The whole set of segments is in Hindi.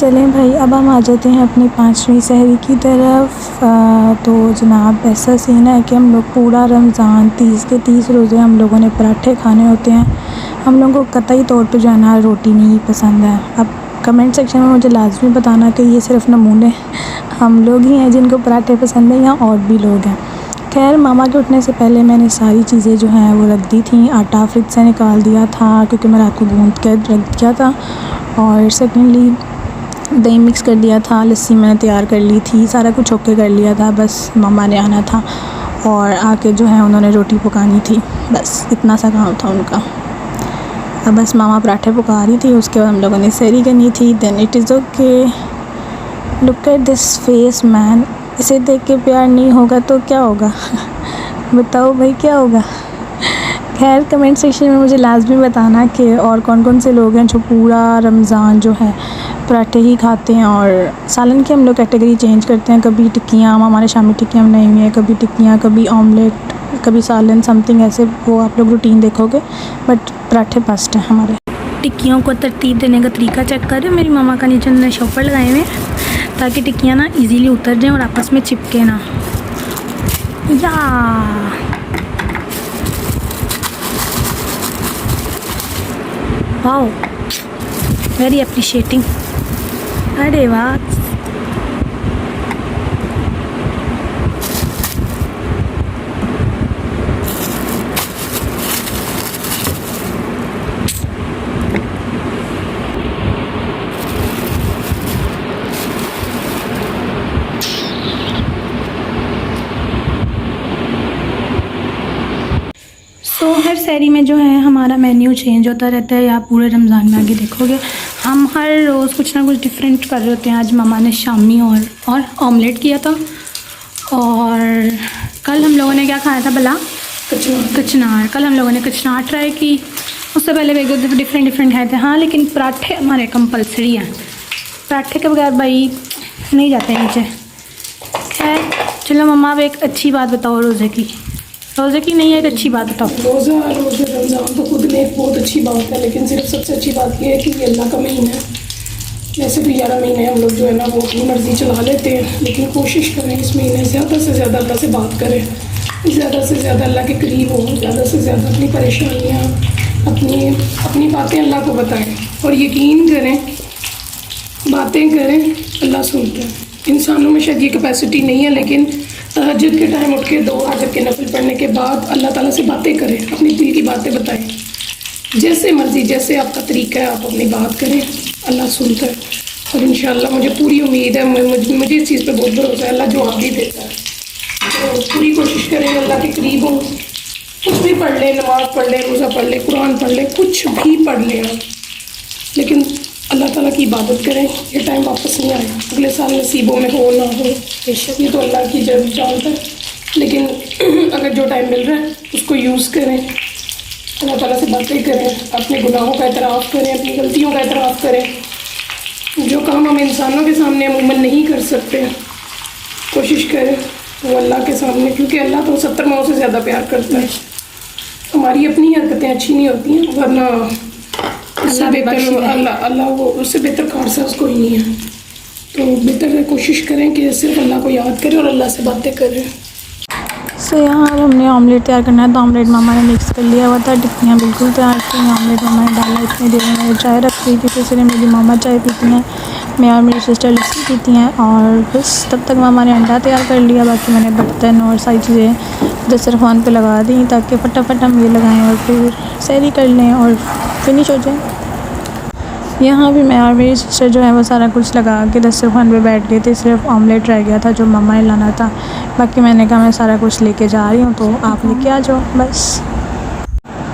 चलें भाई, अब हम आ जाते हैं अपनी 5वीं सहरी की तरफ। तो जनाब ऐसा सीन है कि हम लोग पूरा रमज़ान 30 के 30 रोज़े हम लोगों ने पराठे खाने होते हैं। हम लोगों को कतई तौर पे जो है ना रोटी नहीं पसंद है। अब कमेंट सेक्शन में मुझे लाजमी बताना कि ये सिर्फ नमूने हम लोग ही हैं जिनको पराठे पसंद है या और भी लोग हैं। खैर, मामा के उठने से पहले मैंने सारी चीज़ें जो हैं वो रख दी थी। आटा फ्रिज से निकाल दिया था क्योंकि मैं रात को गूँध के रख दिया था, और सेकेंडली दही मिक्स कर दिया था। लस्सी मैंने तैयार कर ली थी, सारा कुछ ओके कर लिया था। बस मामा ने आना था और आके जो है उन्होंने रोटी पकानी थी। बस इतना सा काम था उनका। अब बस मामा पराठे पका रही थी, उसके बाद हम लोगों ने सहरी करनी थी। Then it is okay. Look at this face man, इसे देख के प्यार नहीं होगा तो क्या होगा बताओ भाई, क्या होगा। खैर, कमेंट सेक्शन में मुझे लाजमी बताना कि और कौन कौन से लोग हैं जो पूरा रमज़ान जो है पराठे ही खाते हैं। और सालन की हम लोग कैटेगरी चेंज करते हैं। कभी टिक्कियाँ, हमारे शामी टिक्कियाँ बनाई हुई हैं, कभी टिक्कियाँ, कभी ऑमलेट, कभी सालन, समथिंग ऐसे। वो आप लोग रूटीन देखोगे, बट पराठे फर्स्ट है हमारे। टिक्कियों को तरतीब देने का तरीका चेक करें। मेरी मामा का नीचे उन्होंने शॉपर लगाए हुए हैं ताकि टिक्कियाँ ना इजीली उतर जाएं और आपस में चिपके ना। या वाओ, वेरी अप्रिशिएटिंग। अरे वाह। तो हर सहरी में जो है हमारा मेन्यू चेंज होता रहता है। आप पूरे रमज़ान में आगे देखोगे हम हर रोज़ कुछ ना कुछ डिफरेंट कर रहे होते हैं। आज मामा ने शामी और ऑमलेट किया था, और कल हम लोगों ने क्या खाया था भला? कचनार। कल हम लोगों ने कचनार ट्राई की। उससे पहले वे डिफरेंट खाए थे। हाँ, लेकिन पराठे हमारे कंपलसरी हैं। पराठे के बगैर भाई नहीं जाते नीचे। खैर चलो मम्मा, अब एक अच्छी बात बताओ रोज़े की। रोज़े की नहीं है, एक अच्छी बात बताओ। रोज़े रमज़ान तो खुद में एक बहुत अच्छी बात है, लेकिन सिर्फ सबसे अच्छी बात यह है कि ये अल्लाह का महीना है। वैसे भी 11 महीने हम लोग जो है ना वो अपनी मर्ज़ी चला लेते हैं, लेकिन कोशिश करें इस महीने ज़्यादा से ज़्यादा अल्लाह से बात करें, ज़्यादा से ज़्यादा अल्लाह के करीब हों, ज़्यादा से ज़्यादा अपनी परेशानियाँ, अपनी बातें अल्लाह को बताएँ। और यकीन करें, बातें करें, अल्लाह सुनता है। इंसानों में शायद ये कैपेसिटी नहीं है, लेकिन तहज्जुद के टाइम उठ के 2 हाजत के नफल पढ़ने के बाद अल्लाह ताला से बातें करें, अपनी दिल की बातें बताएं। जैसे मर्ज़ी, जैसे आपका तरीका है, आप अपनी बात करें, अल्लाह सुनता है। और इंशाअल्लाह मुझे पूरी उम्मीद है, मुझे इस चीज़ पे बहुत भरोसा है, अल्लाह जवाब भी देता है। तो पूरी कोशिश करें अल्लाह के करीब हों। कुछ भी पढ़ लें, नमाज़ पढ़ लें, रोज़ा पढ़ लें, कुरान पढ़ लें, कुछ भी पढ़ लें आप, लेकिन अल्लाह ताला की इबादत करें। ये टाइम वापस नहीं आएगा, अगले साल नसीबों में हो ना हो, बेशक ये तो अल्लाह की जानता है, लेकिन अगर जो टाइम मिल रहा है उसको यूज़ करें, अल्लाह ताला से बातें करें, अपने गुनाहों का एतराफ़ करें, अपनी गलतियों का एतराफ़ करें। जो काम हम इंसानों के सामने अमूमन नहीं कर सकते, कोशिश करें वो अल्लाह के सामने, क्योंकि अल्लाह तो 70 माओं से ज़्यादा प्यार करता है। हमारी अपनी हरकतें अच्छी नहीं होती हैं, वरना उससे बेहतर अल्लाह वो उससे बेहतर कारसाज कोई नहीं है। तो बेहतर है कोशिश करें कि सिर्फ अल्लाह को याद करें और अल्लाह से बातें करें। सो यहाँ अब हमने ऑमलेट तैयार करना है, तो ऑमलेट मामा ने मिक्स कर लिया हुआ था। टिक्कियाँ बिल्कुल तैयार थी, ऑमलेट मामा ने डाला। इतनी देर में मैंने चाय रख दी थी, तो इसलिए मेरी मामा चाय पीती हैं, मैं और मेरी सिस्टर लस्सी पीती हैं। और बस तब तक मामा ने अंडा तैयार कर लिया। बाकी मैंने बर्तन और सारी चीज़ें दस्तरखान पे लगा दी ताकि फटाफट हम ये लगाएं और फिर सहरी कर लें और फिनिश हो जाए। यहाँ भी मैं और मेरी सिस्टर जो है वो सारा कुछ लगा के दस्तरखान पे बैठ गए थे। सिर्फ ऑमलेट रह गया था जो मम्मा ने लाना था। बाकी मैंने कहा मैं सारा कुछ लेके जा रही हूँ, तो आप लेके आ जाओ बस।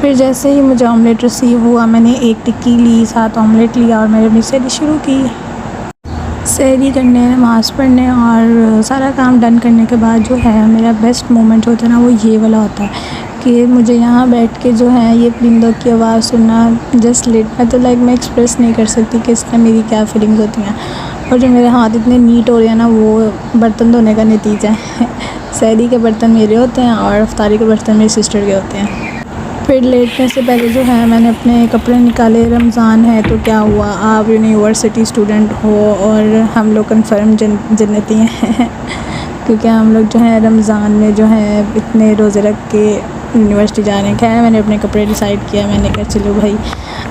फिर जैसे ही मुझे ऑमलेट रिसीव हुआ, मैंने एक टिक्की ली, 7 ऑमलेट लिया और मैंने अपनी सहरी शुरू की। सहरी करने, नमाज़ पढ़ने और सारा काम डन करने के बाद जो है मेरा बेस्ट मोमेंट होता है ना, वो ये वाला होता है कि मुझे यहाँ बैठ के जो है ये परिंदों की आवाज़ सुनना, जस्ट लिट, मैं तो मैं एक्सप्रेस नहीं कर सकती कि इसमें मेरी क्या फीलिंग्स होती हैं। और जो मेरे हाथ इतने नीट हो रहे हैं ना, वो बर्तन धोने का नतीजा है। सहरी के बर्तन मेरे होते हैं और अफ्तारी के बर्तन मेरी सिस्टर के होते हैं। फिर लेटने से पहले जो है मैंने अपने कपड़े निकाले। रमज़ान है तो क्या हुआ, आप यूनिवर्सिटी स्टूडेंट हो और हम लोग कन्फर्म जन्नती हैं क्योंकि हम लोग जो है रमज़ान में जो है इतने रोज़े रख के यूनिवर्सिटी जा रहे हैं। खैर मैंने अपने कपड़े डिसाइड किया, मैंने कहा चलो भाई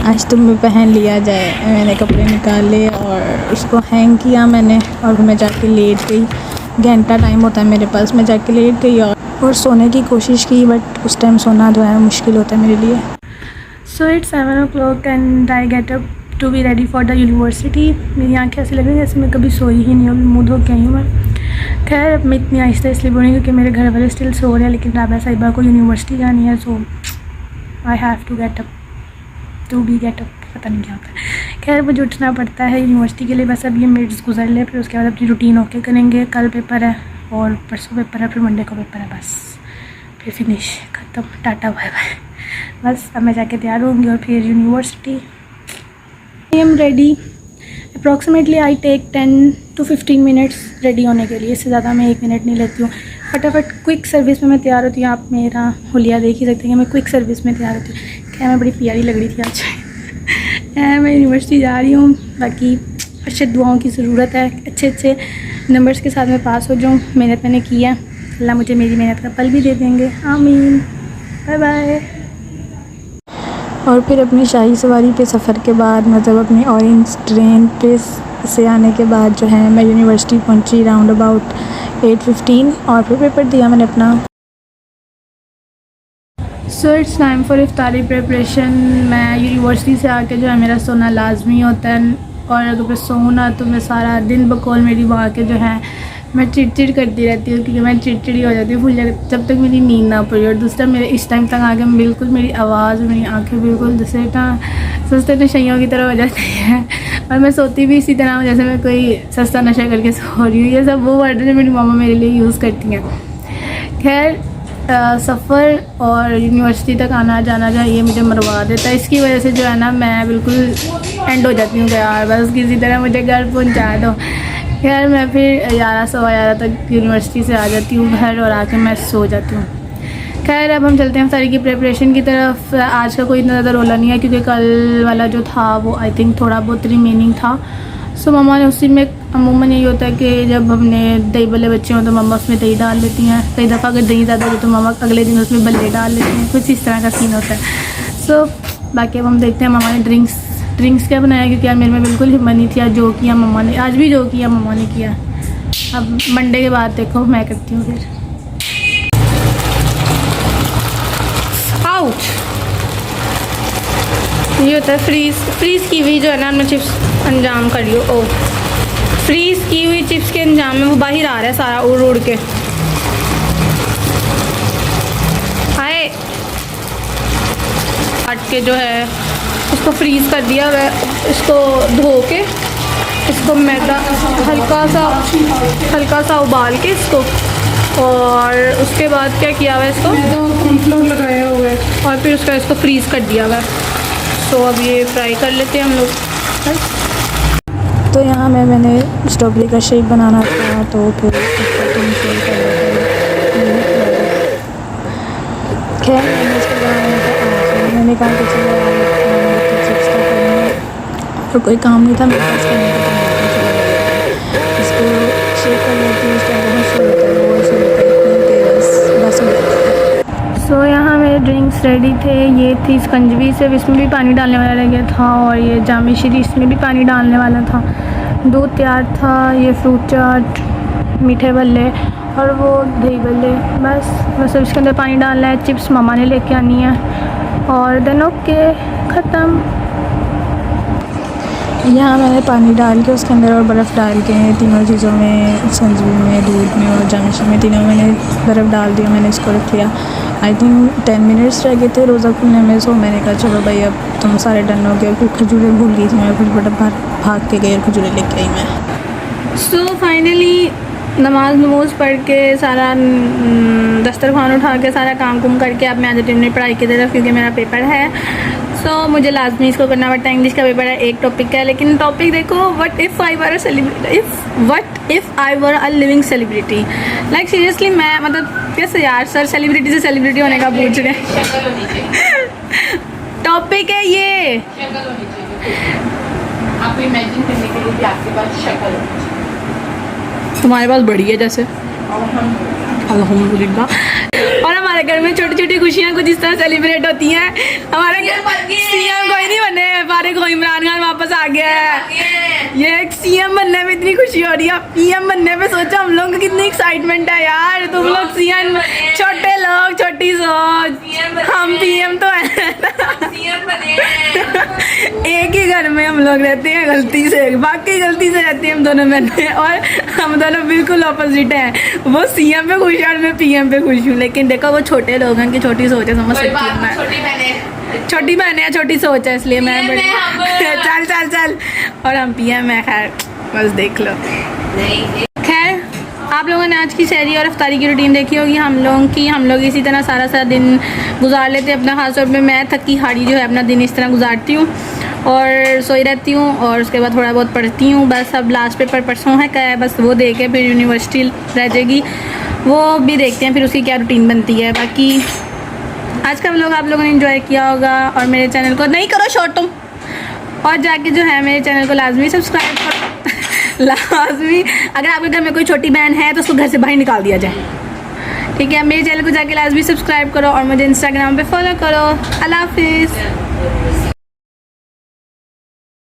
आज तुम्हें पहन लिया जाए। मैंने कपड़े निकाले और उसको हैंग किया मैंने और मैं जाके लेट गई। घंटा टाइम होता है मेरे पास, मैं जाके लेट गई और सोने की कोशिश की, बट उस टाइम सोना जो है मुश्किल होता है मेरे लिए। So it's 7 o'clock and I get up to be ready for the university. मेरी आंखें ऐसी लग रही है जैसे मैं कभी सोई ही नहीं हूँ, मुँह धो के आई हूँ मैं। खैर अब मैं इतनी आहिस्ता इसलिए बोली क्योंकि मेरे घर वाले स्टिल सो रहे हैं, लेकिन राबा साहिबा को यूनिवर्सिटी जानी है, so I have to get up पता नहीं क्या होता है। खैर मुझे उठना पड़ता है यूनिवर्सिटी के लिए। बस अब ये मिनट्स गुजर ले, फिर उसके बाद अपनी रूटीन ओके करेंगे। कल पेपर है और परसों पेपर है, फिर मंडे को पेपर है, बस फिर फिनिश, ख़त्म, टाटा बाय बाय। बस अब मैं जाके तैयार होंगी और फिर university. I am ready. Approximately I take 10 to 15 minutes ready होने के लिए, इससे ज़्यादा मैं 1 मिनट नहीं लेती हूँ। फटाफट क्विक सर्विस में मैं तैयार होती हूँ। आप मेरा हुलिया देख ही सकते हैं कि मैं क्विक सर्विस में तैयार होती हूँ। क्या मैं बड़ी प्यारी लग रही थी आज मैं यूनिवर्सिटी जा रही हूँ। बाकी अच्छे दुआओं की ज़रूरत है, अच्छे नंबर्स के साथ मैं पास हो जाऊँ। मेहनत मैंने की है, अल्लाह मुझे मेरी मेहनत का फल भी दे देंगे, आमीन। Bye bye. और फिर अपनी शाही सवारी पे सफ़र के बाद, मतलब अपनी ऑरेंज ट्रेन पे से आने के बाद जो है मैं यूनिवर्सिटी पहुंची राउंड अबाउट 8:15 और फिर पेपर दिया मैंने अपना। सो इट्स टाइम फॉर इफ्तारी प्रिपरेशन। मैं यूनिवर्सिटी से आके जो है मेरा सोना लाजमी होता है, और अगर मैं सोऊँ ना तो मैं सारा दिन बकौल मेरी वहाँ के जो है मैं चिड़चिड़ करती रहती हूँ, क्योंकि मैं चिड़चिड़ी हो जाती हूँ फुल जब तक मेरी नींद ना पड़ी। और दूसरा मेरे इस टाइम तक आके बिल्कुल मेरी आवाज़, मेरी आंखें बिल्कुल जैसे ना सस्ते नशइयों की तरह हो जाती है, और मैं सोती भी इसी तरह हूँ जैसे मैं कोई सस्ता नशा करके सो रही हूँ। ये सब वो वर्ड जो मेरी मामा मेरे लिए यूज़ करती हैं। खैर सफ़र और यूनिवर्सिटी तक आना जाना जो ये मुझे मरवा देता है। इसकी वजह से जो है ना मैं बिल्कुल एंड हो जाती हूँ कि यार बस किसी तरह मुझे घर पहुँचा दो। खैर मैं फिर 11 सवा 11 तक यूनिवर्सिटी से आ जाती हूँ घर, और आके मैं सो जाती हूँ। खैर अब हम चलते हैं सारी की प्रिपरेशन की तरफ। आज का कोई इतना ज़्यादा रोला नहीं है, क्योंकि कल वाला जो था वो आई थिंक थोड़ा बहुत रिमेनिंग था। सो मम्मा ने उसी में, अमूमन यही होता है कि जब हमने दही बल्ले बच्चे हों तो मम्मा उसमें दही डाल लेती हैं। कई दफ़ा अगर दही ज़्यादा हो तो मम्मा अगले दिन उसमें बल्ले डाल लेती हैं, कुछ इस तरह का सीन होता है। सो बाकी अब हम देखते हैं मम्मा ने ड्रिंक्स क्या बनाया, क्योंकि यार मेरे में बिल्कुल हिम्मत नहीं थी। आज जो किया मम्मा ने, आज भी जो किया मम्मा ने किया। अब मंडे के बाद देखो मैं करती हूँ फिर। आउट ये होता है फ्रीज़ की हुई जो है ना, मैं चिप्स अंजाम कर रही हूँ। फ्रीज़ की हुई चिप्स के अंजाम में वो बाहर आ रहा है सारा उड़ के। हाय काट के जो है उसको फ्रीज़ कर दिया हुआ है। इसको धो के इसको मैदा हल्का सा उबाल के इसको, और उसके बाद क्या किया हुआ है इसको कॉर्नफ्लोर लगाया हुआ है, और फिर उसका इसको फ्रीज़ कर दिया हुआ है। तो अब ये फ्राई कर लेते हैं हम लोग। तो यहाँ मैंने स्ट्रॉबेरी का शेक बनाना था, तो फिर खैर मैंने इसको बनाने का मैंने कहा कि चलो चिप्स का करना, और कोई काम नहीं था मेरे पास करने का, इसको शेक कर लेती हूँ। उसका बहुत शुरू होता है, वो शुरू होता है बस हो जाता है। सो यहाँ मेरे ड्रिंक्स रेडी थे। ये थी स्कंजवी, सिर्फ इसमें भी पानी डालने वाला रह गया था, और ये जामी श्री इसमें भी पानी डालने वाला था। दूध तैयार था, ये फ्रूट चाट, मीठे बल्ले और वो दही बल्ले। बस इसके अंदर पानी डालना है। चिप्स मामा ने लेके आनी है, और देन ओके ख़त्म। यहाँ मैंने पानी डाल के उसके अंदर और बर्फ़ डाल के तीनों चीज़ों में, संजीवी में, दूध में और जामिशी में, तीनों मैंने बर्फ़ डाल दिया। मैंने इसको रख लिया। आई थिंक 10 मिनट्स रह गए थे रोज़ा खुलने में। सो मैंने कहा चलो भाई अब तुम सारे डन हो गए। फिर खजूरें भूल गई थी मैं, फिर बड़ा भाग के गई और खजूरें लेके आई मैं। सो फाइनली नमाज पढ़ के सारा दस्तरखान उठा के सारा काम कुम करके अब मैं आ जाती हूँ पढ़ाई की तरफ, क्योंकि मेरा पेपर है। सो मुझे लाजमी इसको करना पड़ता है। इंग्लिश का पेपर है, एक टॉपिक का है, लेकिन टॉपिक देखो what if I were a living celebrity. Like seriously मैं मतलब कैसे यार, सर सेलिब्रिटी से सेलिब्रिटी होने का पूछ रहे हैं टॉपिक है ये। शक्ल होनी चाहिए आपको इमेजिन करने के लिए भी आपके पास शक्ल होनी चाहिए। तुम्हारे पास बड़ी है जैसे। और हम अल्हम्दुलिल्लाह। और हमारे घर में छोटी छोटी खुशियाँ कुछ इस तरह सेलिब्रेट होती हैं। हमारे सीएम कोई नहीं बने, फारिग हो, इमरान खान वापस आ गया है। ये एक सीएम बनने में इतनी खुशी हो रही है, पीएम बनने पे सोचो हम लोगों को कितनी एक्साइटमेंट है यार। तुम लोग सीएम, छोटे लोग छोटी सोच, हम पीएम तो है। एक ही घर में हम लोग रहते हैं गलती से, बाकी गलती से रहते हैं हम दोनों बहनें, और हम दोनों बिल्कुल ऑपोजिट हैं। वो सीएम पे खुश है और मैं पीएम पे खुश हूँ। लेकिन देखो वो छोटे लोग हैं कि छोटी सोच है, समझ सकती हूँ मैं। छोटी बहन है, छोटी सोच है, इसलिए मैं चल चल चल। और हम पीएम है, खैर बस देख लो। खैर आप लोगों ने आज की सहरी और अफ्तारी की रूटीन देखी होगी हम लोगों की। हम लोग इसी तरह सारा सारा दिन गुजार लेते हैं अपना। खास तौर पे मैं थकी हारी जो है अपना दिन इस तरह गुजारती हूँ और सोई रहती हूँ और उसके बाद थोड़ा बहुत पढ़ती हूँ। बस अब लास्ट पेपर परसों है, क्या है, बस वो दे के फिर यूनिवर्सिटी रह जाएगी, वो भी देखते हैं फिर उसकी क्या रूटीन बनती है। बाकी आज का व्लॉग आप लोगों ने एंजॉय किया होगा और मेरे चैनल को नहीं करो शॉर्ट तुम, और जाके जो है मेरे चैनल को लाजमी सब्सक्राइब करो। लाजमी, अगर आपके घर में कोई छोटी बहन है तो उसको घर से बाहर निकाल दिया जाए, ठीक है। मेरे चैनल को जाके लाजमी सब्सक्राइब करो और मुझे इंस्टाग्राम पे फॉलो करो। अल्लाह हाफिज़।